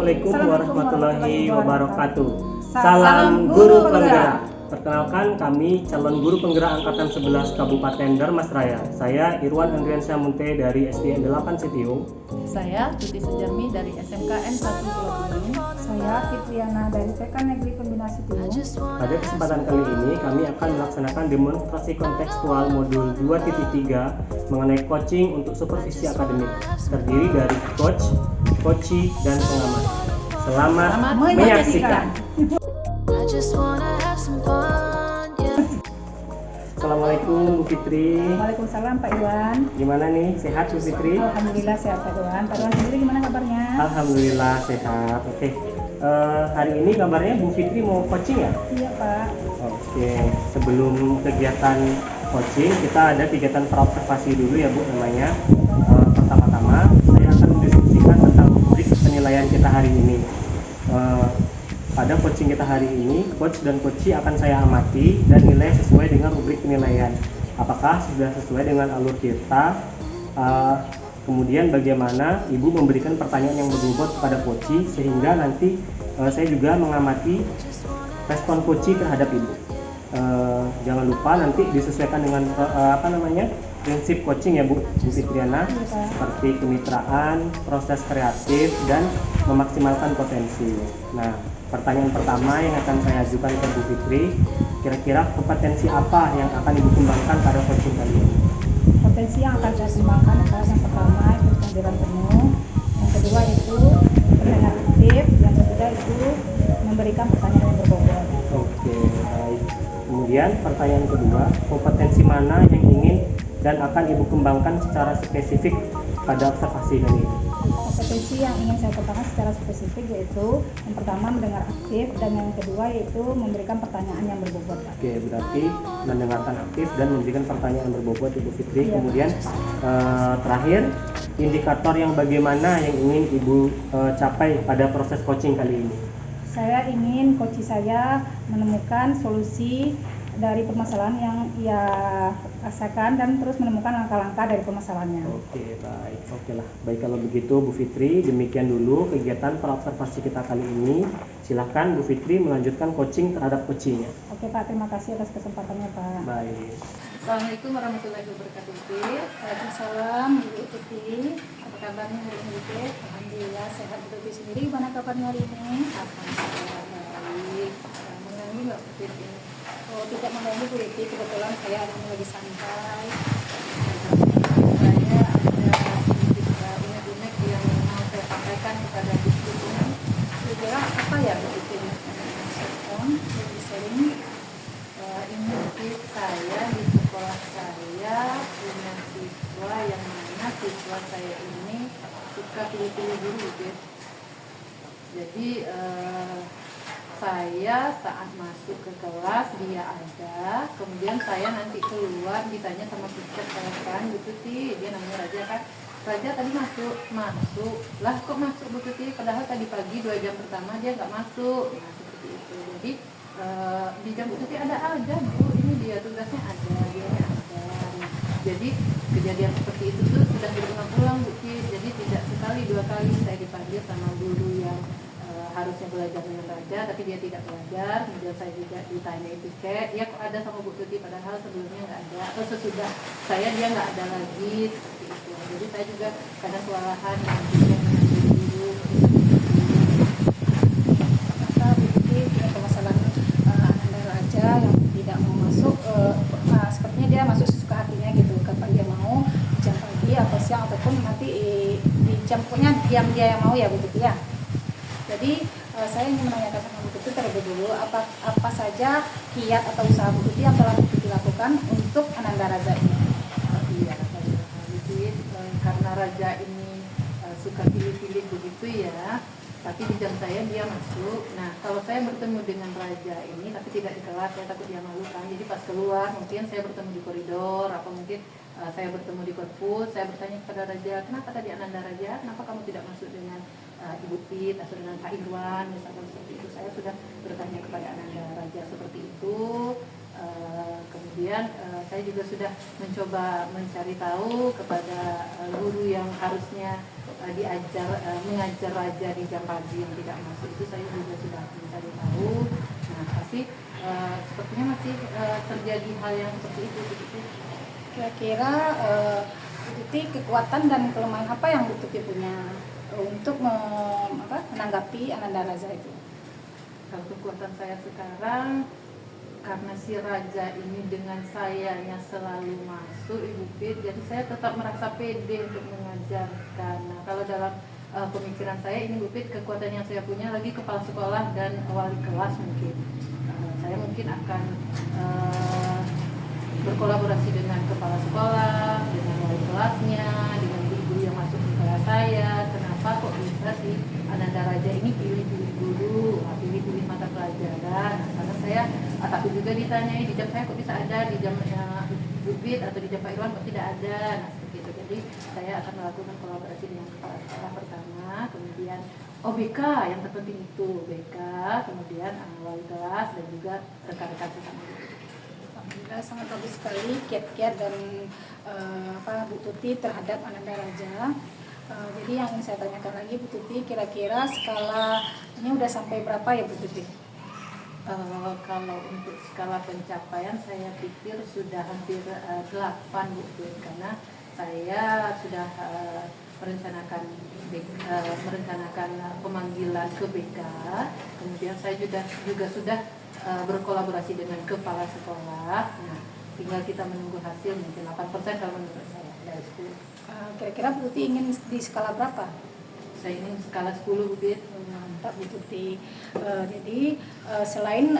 Assalamualaikum warahmatullahi wabarakatuh. Salam Salam Guru Guru Penggerak. Penggerak. Perkenalkan, kami calon guru penggerak angkatan 11 Kabupaten Darmas Raya. Saya Irwan Andriansyah Munte dari SDN 8 Sitiung. Saya Tuti Sujarmi dari SMK N1 Pulau Gunung. Saya Fitriana dari TK Negeri Pembina Sitiung. Pada kesempatan kali ini, kami akan melaksanakan demonstrasi kontekstual modul 2.3 mengenai coaching untuk supervisi akademik, terdiri dari coach, coachee, dan pengamat. Selamat menyaksikan. Assalamualaikum Bu Fitri. Waalaikumsalam Pak Iwan. Gimana nih, sehat Bu Fitri? Alhamdulillah sehat Pak Iwan. Pak Iwan sendiri gimana kabarnya? Alhamdulillah sehat. Oke. Hari ini kabarnya Bu Fitri mau coaching ya? Iya Pak. Oke. Sebelum kegiatan coaching, kita ada kegiatan praobservasi dulu ya Bu namanya. Pertama-tama saya akan mendiskusikan tentang rubrik penilaian kita hari ini. Pada coaching kita hari ini, coach dan coachee akan saya amati dan nilai sesuai dengan rubrik penilaian. Apakah sudah sesuai dengan alur kita? Kemudian bagaimana Ibu memberikan pertanyaan yang berbobot kepada coachee sehingga nanti saya juga mengamati respon coachee terhadap Ibu. Jangan lupa nanti disesuaikan dengan prinsip coaching ya Bu Fitriana, seperti kemitraan, proses kreatif, dan memaksimalkan potensi. Nah, pertanyaan pertama yang akan saya ajukan ke Bu Fitri, kira-kira kompetensi apa yang akan Ibu kembangkan pada coaching kali ini? Potensi yang akan saya kembangkan adalah yang pertama itu kehadiran penuh, yang kedua itu pendengar aktif, yang ketiga itu memberikan pertanyaan yang berbobot. Oke, baik. Kemudian pertanyaan kedua, kompetensi mana yang ingin dan akan Ibu kembangkan secara spesifik pada observasi kali ini? Kompetensi yang ingin saya kembangkan secara spesifik yaitu yang pertama mendengar aktif dan yang kedua yaitu memberikan pertanyaan yang berbobot. Oke, berarti mendengarkan aktif dan memberikan pertanyaan yang berbobot Ibu Fitri. Iya. Kemudian terakhir, indikator yang bagaimana yang ingin Ibu capai pada proses coaching kali ini? Saya ingin coachee saya menemukan solusi dari permasalahan yang ia rasakan dan terus menemukan langkah-langkah dari permasalahannya. Oke, baik. Oke lah. Baik kalau begitu Bu Fitri, demikian dulu kegiatan praobservasi kita kali ini. Silahkan Bu Fitri melanjutkan coaching terhadap coachee-nya. Oke Pak, terima kasih atas kesempatannya Pak. Baik. Assalamualaikum warahmatullahi wabarakatuh. Waalaikumsalam Bu Tuti. Apa kabarnya hari ini? Teh? Alhamdulillah sehat. Bu Tuti sendiri gimana kabarnya hari ini? Alhamdulillah baik. Mengganggu nggak Bu Titi? Oh, tidak mengganggu Bu Tuti, kebetulan saya hari ini lagi santai. Saya ada unek-unek yang mau saya sampaikan kepada Bu Titi. Kira-kira apa ya Bu Titi? Lebih sering Ini tips saya di sekolah saya punya siswa yang mana siswa saya ini suka pilih-pilih guru gitu. Jadi saya saat masuk ke kelas dia ada, kemudian saya nanti keluar ditanya sama teacher saya kan Bu Tuti, dia namanya Raja kan, Raja tadi masuk lah kok masuk Bu Tuti, padahal tadi pagi 2 jam pertama dia nggak masuk. Nah seperti itu. Jadi di jam Bu Tuti ada aja Bu, ini dia tugasnya ada, dia ada. Nah, jadi kejadian seperti itu tuh sudah berulang-ulang Bu Tuti, jadi tidak sekali 2 kali saya dipanggil sama guru yang harusnya belajar dengan Raja tapi dia tidak belajar. Kemudian saya juga ditanya tiket, ya kok ada sama Bu Tuti padahal sebelumnya nggak ada, atau sesudah saya dia nggak ada lagi, seperti itu. Jadi saya juga kadang kewalahan mengajar guru. Maka Bu Tuti punya permasalahan Ananda Raja yang tidak mau masuk, sepertinya dia masuk sesuka hatinya gitu, kapan dia mau, jam pagi atau siang ataupun nanti di jam, pokoknya diam dia yang mau ya Bu Tuti ya. Jadi saya ingin menanyakan sama Bu Tuti terlebih dulu apa saja kiat atau usaha Bu Tuti yang telah Bu Tuti lakukan untuk Ananda Raja ini. Iya, jadi karena Raja ini suka pilih-pilih begitu ya, tapi di jam saya dia masuk. Nah kalau saya bertemu dengan Raja ini tapi tidak di kelas, saya takut dia malu kan, jadi pas keluar mungkin saya bertemu di koridor atau mungkin saya bertemu di perpus, saya bertanya kepada Raja, kenapa tadi Ananda Raja, kenapa kamu tidak masuk dengan Ibu Pit atau dengan Pak Irwan, misalkan seperti itu. Saya sudah bertanya kepada Ananda Raja seperti itu. Kemudian saya juga sudah mencoba mencari tahu kepada guru yang harusnya mengajar raja di jam pagi yang tidak masuk itu saya juga sudah mencari tahu. Nah, tapi sepertinya masih terjadi hal yang seperti itu begitu. Kira-kira Bu Tuti kekuatan dan kelemahan apa yang Bu Tuti punya untuk menanggapi Ananda Raja itu? Kalau kekuatan saya sekarang, karena si raja ini dengan saya yang selalu masuk Ibu Pit, jadi saya tetap merasa pede untuk mengajarkan. Nah, kalau dalam pemikiran saya ini Bu Pit, kekuatan yang saya punya lagi kepala sekolah dan wali kelas mungkin. Saya mungkin akan berkolaborasi dengan kepala sekolah, dengan wali kelasnya, dengan guru yang masuk di kelas saya. Kenapa kok bisa sih Ananda Raja ini pilih-pilih guru, pilih-pilih mata pelajaran? Nah, karena saya takut juga ditanyai di jam saya kok bisa ada, di jamnya Bu Pit atau di jam Pak Irwan kok tidak ada. Nah, seperti itu. Jadi saya akan melakukan kolaborasi dengan kepala sekolah pertama, kemudian OBK yang terpenting itu BK, kemudian wali kelas dan juga rekan-rekan sesama guru. Alhamdulillah sangat bagus sekali kiat-kiat dan Bu Tuti terhadap Ananda Raja. Jadi yang ingin saya tanyakan lagi Bu Tuti, kira-kira skalanya udah sampai berapa ya Bu Tuti? Kalau untuk skala pencapaian saya pikir sudah hampir 8 Bu Pit, karena saya sudah merencanakan pemanggilan ke BK, kemudian saya juga sudah berkolaborasi dengan kepala sekolah. Nah, tinggal kita menunggu hasil, mungkin 8% kalau menurut saya dari 10. Kira-kira Bu Tuti ingin di skala berapa? Saya ingin skala 10 Bu Pit. Mantap Bu Tuti. Jadi selain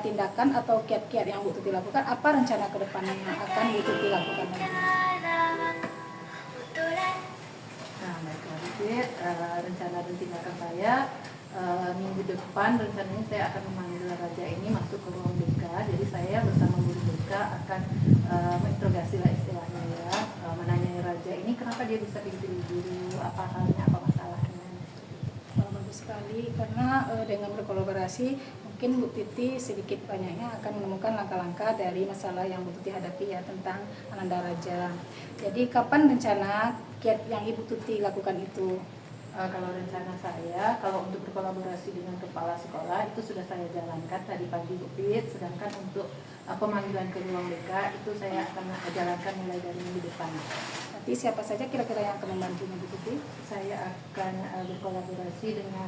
tindakan atau kiat-kiat yang Bu Tuti lakukan, apa rencana ke depannya yang akan Bu Tuti lakukan lagi? Nah, baiklah Bu Pit, rencana dan tindakan saya minggu depan rencananya saya akan memanggil raja ini masuk ke ruang BK. Jadi saya bersama guru BK akan menginterogasi lah istilahnya ya, menanyai raja ini kenapa dia bisa pilih guru, apa halnya, apa masalahnya. Bagus sekali, karena dengan berkolaborasi mungkin Bu Tuti sedikit banyaknya akan menemukan langkah-langkah dari masalah yang Bu Tuti hadapi ya tentang Ananda Raja. Jadi kapan rencana kiat yang Ibu Tuti lakukan itu? Kalau rencana saya, kalau untuk berkolaborasi dengan kepala sekolah itu sudah saya jalankan tadi pagi Bu Pit, sedangkan untuk pemanggilan ke ruang BK itu saya akan jalankan mulai dari minggu depan. Nanti siapa saja kira-kira yang akan membantunya Bu Tuti? Saya akan berkolaborasi dengan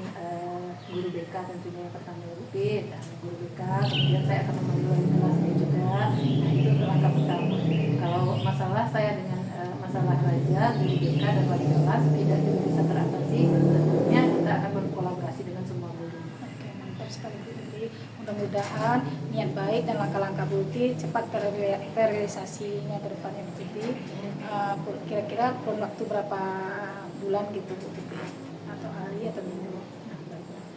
guru BK tentunya yang pertama Bu Pit, dan guru BK, kemudian saya akan memanggil wali kelasnya juga. Nah, itu langkah pertama. Kalau masalah saya dengan masalah raja, guru BK dan wali kelas tidak juga bisa teratasi, tentunya kita akan berkolaborasi dengan semua guru. Oke, mantap sekali Bu Tuti. Mudah-mudahan niat baik dan langkah-langkah Bu Tuti cepat terrealisasinya ke depannya Bu Tuti. Kira-kira kurun waktu berapa bulan gitu Bu Tuti? Atau hari atau minggu?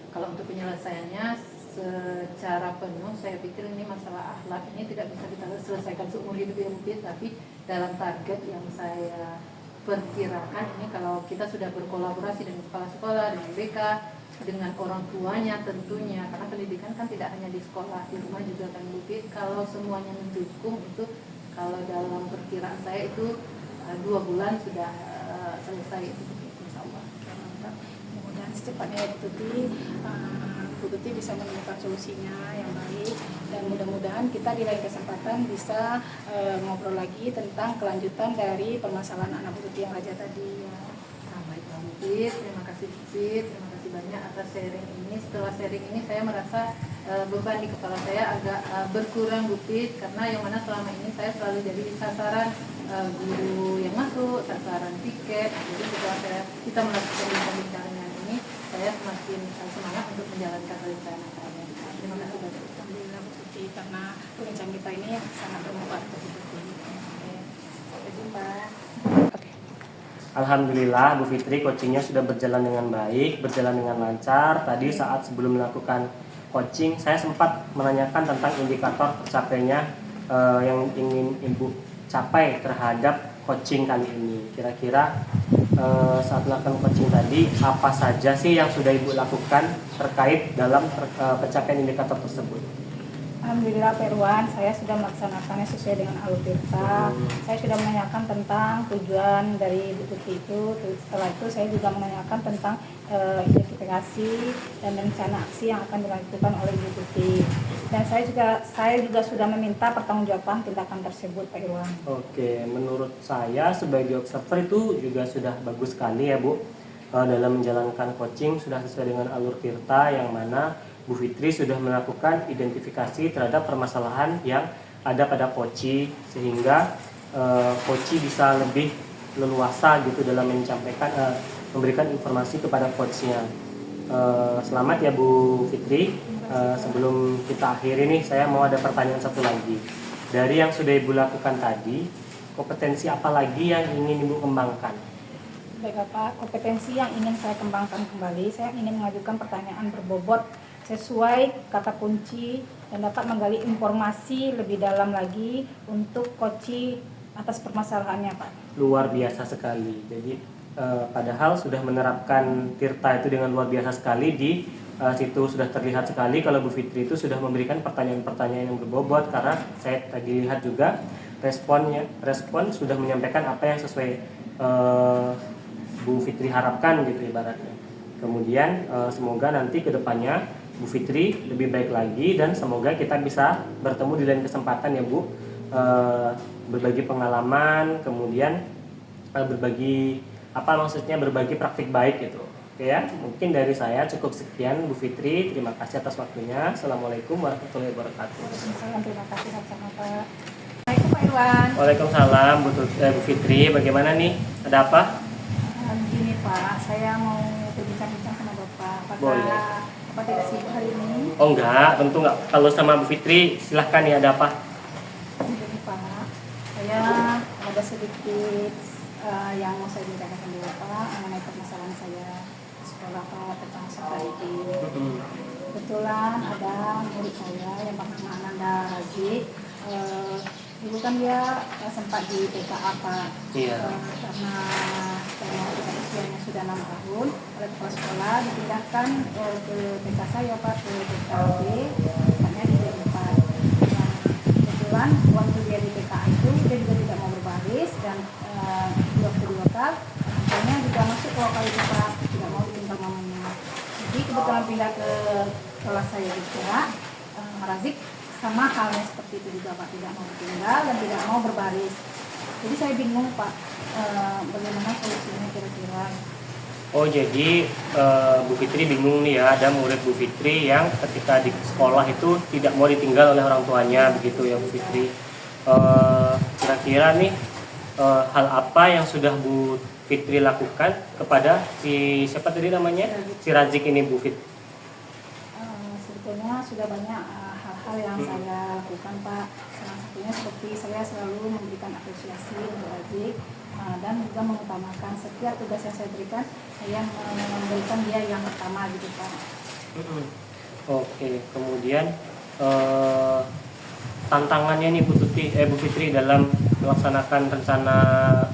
Kalau untuk penyelesaiannya secara penuh, saya pikir ini masalah akhlak ini tidak bisa kita selesaikan seumur hidup ya Bu Pit, tapi dalam target yang saya perkirakan ini kalau kita sudah berkolaborasi dengan kepala sekolah, dengan BK, dengan orang tuanya tentunya, karena pendidikan kan tidak hanya di sekolah, di rumah juga kan Bu Pit. Kalau semuanya mendukung itu, kalau dalam perkiraan saya itu 2 bulan sudah selesai itu, insya Allah. Mantap. Mudah-mudahan secepatnya ya Bu Tuti. Bu Tuti bisa menemukan solusinya yang baik, dan mudah-mudahan kita di lain kesempatan bisa ngobrol lagi tentang kelanjutan dari permasalahan anak Bu Tuti yang raja tadi ya. Baik Bu Pit, terima kasih Bu Pit, terima kasih banyak atas sharing ini. Setelah sharing ini saya merasa beban di kepala saya agak berkurang Bu Pit, karena yang mana selama ini saya selalu jadi sasaran guru yang masuk, sasaran piket. Jadi setelah kita melakukan bincang-bincang ini, saya semakin semangat untuk menjalankan rencana saya. Terima kasih banyak. Alhamdulillah Bu Tuti, karena perbincangan kita ini sangat bermanfaat untuk Bu Tuti. Sampai jumpa. Alhamdulillah Bu Fitri, coachingnya sudah berjalan dengan baik, berjalan dengan lancar. Tadi saat sebelum melakukan coaching saya sempat menanyakan tentang indikator tercapainya yang ingin Ibu capai terhadap coaching kali ini. Kira-kira saat melakukan coaching tadi apa saja sih yang sudah Ibu lakukan terkait dalam pencapaian indikator tersebut? Alhamdulillah Pak Irwan, saya sudah melaksanakannya sesuai dengan alur tirta. Saya sudah menanyakan tentang tujuan dari Bu Tuti itu. Setelah itu saya juga menanyakan tentang identifikasi dan rencana aksi yang akan dilakukan oleh Bu Tuti. Dan saya juga sudah meminta pertanggungjawaban tindakan tersebut Pak Irwan. Oke, menurut saya sebagai observer itu juga sudah bagus sekali ya Bu. Dalam menjalankan coaching sudah sesuai dengan alur tirta yang mana Bu Fitri sudah melakukan identifikasi terhadap permasalahan yang ada pada Poci sehingga Poci bisa lebih leluasa gitu dalam memberikan informasi kepada coachnya. Selamat ya Bu Fitri. Sebelum kita akhiri nih, saya mau ada pertanyaan satu lagi. Dari yang sudah Ibu lakukan tadi, kompetensi apa lagi yang ingin Ibu kembangkan? Baik Bapak, kompetensi yang ingin saya kembangkan kembali, saya ingin mengajukan pertanyaan berbobot sesuai kata kunci dan dapat menggali informasi lebih dalam lagi untuk Koci atas permasalahannya Pak. Luar biasa sekali. Jadi padahal sudah menerapkan tirta itu dengan luar biasa sekali di situ sudah terlihat sekali kalau Bu Fitri itu sudah memberikan pertanyaan-pertanyaan yang berbobot karena saya tadi lihat juga respon sudah menyampaikan apa yang sesuai Bu Fitri harapkan gitu ibaratnya. Kemudian semoga nanti kedepannya Bu Fitri lebih baik lagi dan semoga kita bisa bertemu di lain kesempatan ya Bu, berbagi pengalaman, kemudian berbagi berbagi praktik baik gitu. Oke ya, mungkin dari saya cukup sekian Bu Fitri, terima kasih atas waktunya. Assalamualaikum warahmatullahi wabarakatuh. Terima kasih sama Pak. Assalamualaikum Pak Irwan. Waalaikumsalam Bu Fitri, bagaimana nih? Ada apa? Begini Pak, saya mau berbincang-bincang sama Bapak. Boleh. Bapak tidak sibuk hari ini? Oh enggak, tentu enggak. Kalau sama Bu Fitri silahkan ya, ada apa? Begini Pak, saya ada sedikit yang mau saya bicarakan dulu Pak mengenai permasalahan saya di sekolah Pak tentang psychology. Kebetulan ada murid saya yang bernama Ananda Raji. Dulu kan dia sempat di TKA Pak. Iya. Karena usianya sudah 6 tahun oleh kepala sekolah dipindahkan ke TK saya Pak, ke TKB, tempatnya di D4. Nah, kebetulan waktu dia di TKA itu dia juga tidak mau berbaris dan waktu di lokal makanya juga masuk ke lokal itu Pak, tidak mau ditinggal mamanya. Jadi kebetulan pindah ke kelas saya juga, Razik sama halnya seperti itu juga Pak, tidak mau ditinggal dan tidak mau berbaris. Jadi saya bingung Pak, bagaimana solusinya kira-kira. Oh jadi Bu Fitri bingung nih ya, ada murid Bu Fitri yang ketika di sekolah itu tidak mau ditinggal oleh orang tuanya begitu ya Bu Fitri. Kira-kira nih hal apa yang sudah Bu Fitri lakukan kepada siapa tadi namanya? Si Razik ini Bu Fitri? Sebetulnya sudah banyak hal yang saya lakukan Pak. Salah satunya seperti saya selalu memberikan apresiasi untuk Razik dan juga mengutamakan setiap tugas yang saya berikan, saya memberikan dia yang pertama gitu Pak. Oke, kemudian tantangannya nih Bu Fitri dalam melaksanakan rencana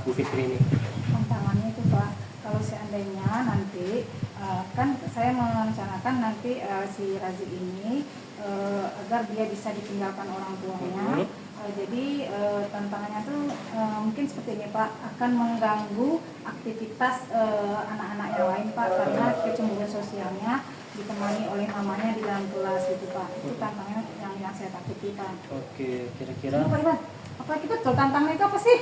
Bu Fitri ini. Tantangannya itu Pak, kalau seandainya nanti kan saya merencanakan nanti si Razik ini agar dia bisa ditinggalkan orang tuanya. Jadi tantangannya tuh mungkin seperti ini Pak, akan mengganggu aktivitas anak-anak yang lain Pak, karena kecemburuan sosialnya ditemani oleh mamanya di dalam kelas gitu Pak. Itu tantangannya yang saya takuti Pak. Oke, kira-kira Pak Iwan, apa itu betul tantangannya itu apa sih?